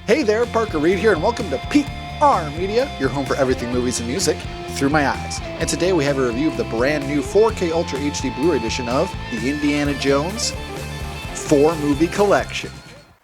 Hey there, Parker Reed here, and welcome to PR Media, your home for everything movies and music through my eyes. And today we have a review of the brand new 4K Ultra HD Blu-ray edition of the Indiana Jones 4-movie collection.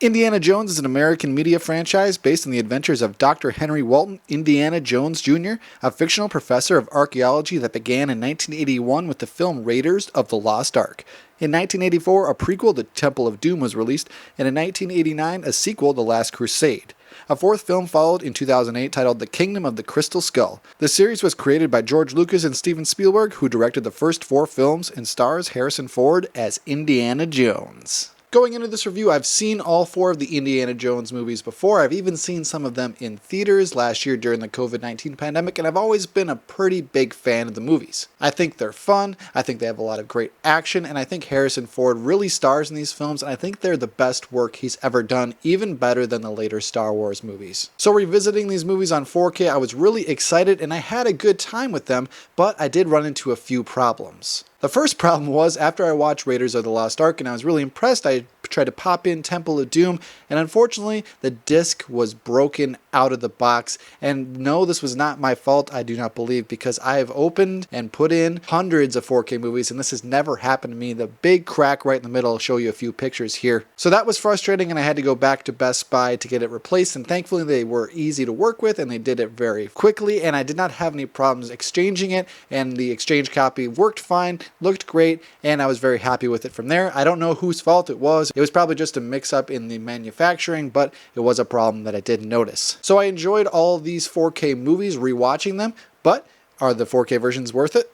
Indiana Jones is an American media franchise based on the adventures of Dr. Henry Walton Indiana Jones Jr., a fictional professor of archaeology that began in 1981 with the film Raiders of the Lost Ark. In 1984, a prequel to Temple of Doom was released, and in 1989, a sequel, The Last Crusade. A fourth film followed in 2008 titled The Kingdom of the Crystal Skull. The series was created by George Lucas and Steven Spielberg, who directed the first 4 films and stars Harrison Ford as Indiana Jones. Going into this review, I've seen all 4 of the Indiana Jones movies before. I've even seen some of them in theaters last year during the COVID-19 pandemic, and I've always been a pretty big fan of the movies. I think they're fun, I think they have a lot of great action, and I think Harrison Ford really stars in these films, and I think they're the best work he's ever done, even better than the later Star Wars movies. So revisiting these movies on 4K, I was really excited, and I had a good time with them, but I did run into a few problems. The first problem was, after I watched Raiders of the Lost Ark and I was really impressed, I tried to pop in Temple of Doom, and unfortunately, the disc was broken out of the box. And no, this was not my fault, I do not believe, because I have opened and put in hundreds of 4K movies, and this has never happened to me. The big crack right in the middle, I'll show you a few pictures here. So that was frustrating, and I had to go back to Best Buy to get it replaced, and thankfully they were easy to work with, and they did it very quickly, and I did not have any problems exchanging it, and the exchange copy worked fine, looked great, and I was very happy with it from there. I don't know whose fault it was. It was probably just a mix-up in the manufacturing, but it was a problem that I did notice. So I enjoyed all of these 4K movies, rewatching them, but are the 4K versions worth it?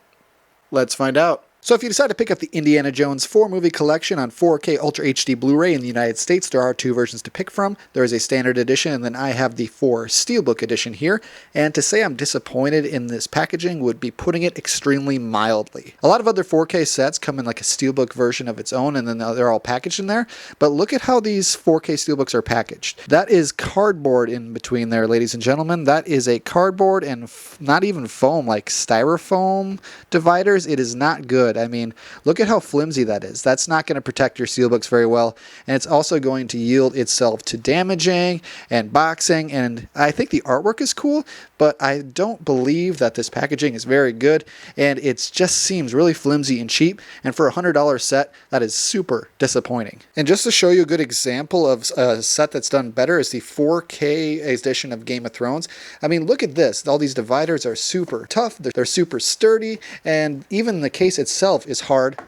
Let's find out. So if you decide to pick up the Indiana Jones 4-movie collection on 4K Ultra HD Blu-ray in the United States, there are 2 versions to pick from. There is a standard edition, and then I have the 4 Steelbook edition here. And to say I'm disappointed in this packaging would be putting it extremely mildly. A lot of other 4K sets come in like a Steelbook version of its own, and then they're all packaged in there. But look at how these 4K Steelbooks are packaged. That is cardboard in between there, ladies and gentlemen. That is a cardboard and not even foam, like styrofoam dividers. It is not good. I mean, look at how flimsy that is. That's not going to protect your Steelbooks very well, and it's also going to yield itself to damaging and boxing, and I think the artwork is cool, but I don't believe that this packaging is very good, and it just seems really flimsy and cheap, and for a $100 set, that is super disappointing. And just to show you a good example of a set that's done better is the 4K edition of Game of Thrones. I mean, look at this. All these dividers are super tough, they're super sturdy, and even the case itself is hard.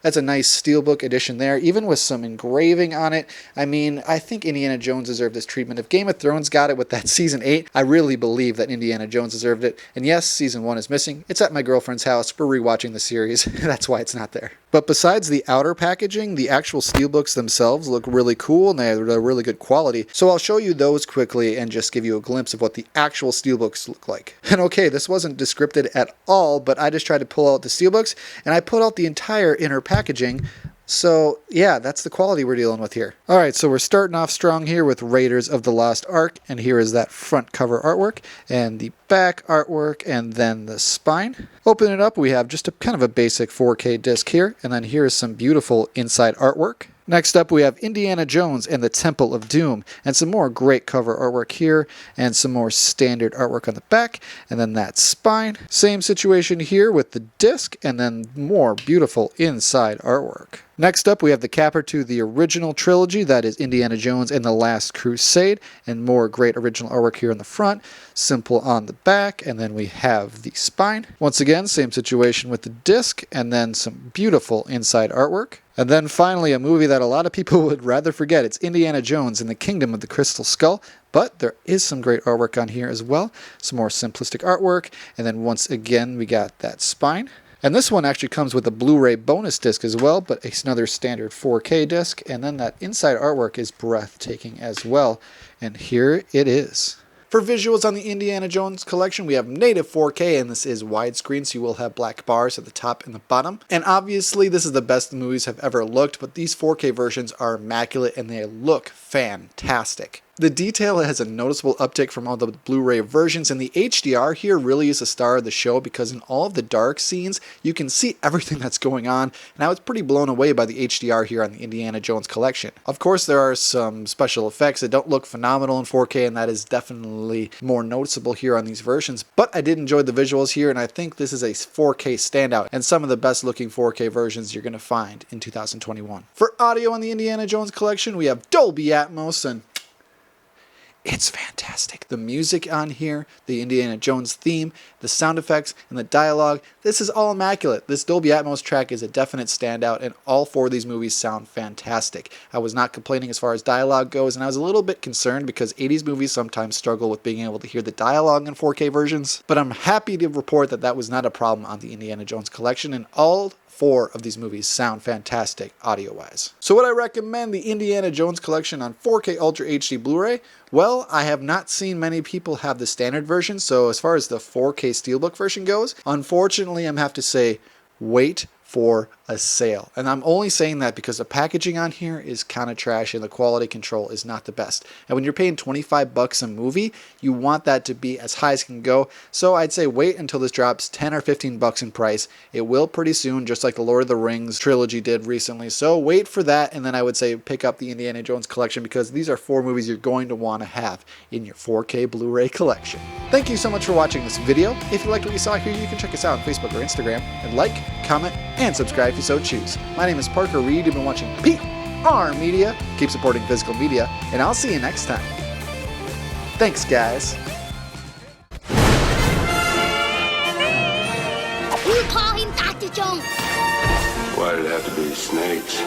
That's a nice Steelbook edition there, even with some engraving on it. I mean, I think Indiana Jones deserved this treatment. If Game of Thrones got it with that Season 8, I really believe that Indiana Jones deserved it. And yes, Season 1 is missing. It's at my girlfriend's house. We're rewatching the series. That's why it's not there. But besides the outer packaging, the actual Steelbooks themselves look really cool, and they're really good quality. So I'll show you those quickly and just give you a glimpse of what the actual Steelbooks look like. And okay, this wasn't descripted at all, but I just tried to pull out the Steelbooks, and I pulled out the entire inner packaging. So yeah, that's the quality we're dealing with here. Alright, so we're starting off strong here with Raiders of the Lost Ark, and here is that front cover artwork, and the back artwork, and then the spine. Open it up, we have just a kind of a basic 4K disc here, and then here is some beautiful inside artwork. Next up, we have Indiana Jones and the Temple of Doom, and some more great cover artwork here, and some more standard artwork on the back, and then that spine. Same situation here with the disc, and then more beautiful inside artwork. Next up, we have the capper to the original trilogy, that is Indiana Jones and the Last Crusade, and more great original artwork here in the front, simple on the back, and then we have the spine. Once again, same situation with the disc, and then some beautiful inside artwork. And then finally, a movie that a lot of people would rather forget. It's Indiana Jones and the Kingdom of the Crystal Skull, but there is some great artwork on here as well. Some more simplistic artwork, and then once again, we got that spine. And this one actually comes with a Blu-ray bonus disc as well, but it's another standard 4K disc, and then that inside artwork is breathtaking as well. And here it is. For visuals on the Indiana Jones collection, we have native 4K, and this is widescreen, so you will have black bars at the top and the bottom. And obviously, this is the best the movies have ever looked, but these 4K versions are immaculate, and they look fantastic. The detail has a noticeable uptick from all the Blu-ray versions, and the HDR here really is the star of the show because in all of the dark scenes, you can see everything that's going on, and I was pretty blown away by the HDR here on the Indiana Jones collection. Of course, there are some special effects that don't look phenomenal in 4K, and that is definitely more noticeable here on these versions, but I did enjoy the visuals here, and I think this is a 4K standout, and some of the best looking 4K versions you're going to find in 2021. For audio on the Indiana Jones collection, we have Dolby Atmos, and it's fantastic. The music on here, the Indiana Jones theme, the sound effects, and the dialogue, this is all immaculate. This Dolby Atmos track is a definite standout, and all four of these movies sound fantastic. I was not complaining as far as dialogue goes, and I was a little bit concerned because 80s movies sometimes struggle with being able to hear the dialogue in 4K versions, but I'm happy to report that that was not a problem on the Indiana Jones collection, and all four of these movies sound fantastic audio-wise. So would I recommend the Indiana Jones collection on 4K Ultra HD Blu-ray? Well, I have not seen many people have the standard version, so as far as the 4K Steelbook version goes, unfortunately I'm have to say, wait for a sale. And I'm only saying that because the packaging on here is kind of trash and the quality control is not the best. And when you're paying $25 a movie, you want that to be as high as can go. So I'd say wait until this drops 10 or $15 in price. It will pretty soon, just like the Lord of the Rings trilogy did recently. So wait for that, and then I would say pick up the Indiana Jones collection because these are four movies you're going to want to have in your 4K Blu-ray collection. Thank you so much for watching this video. If you liked what you saw here, you can check us out on Facebook or Instagram and like, comment, and subscribe if you so choose. My name is Parker Reed. You've been watching PR Media. Keep supporting physical media, and I'll see you next time. Thanks, guys. You call him Dr. Jones. Why did it have to be snakes?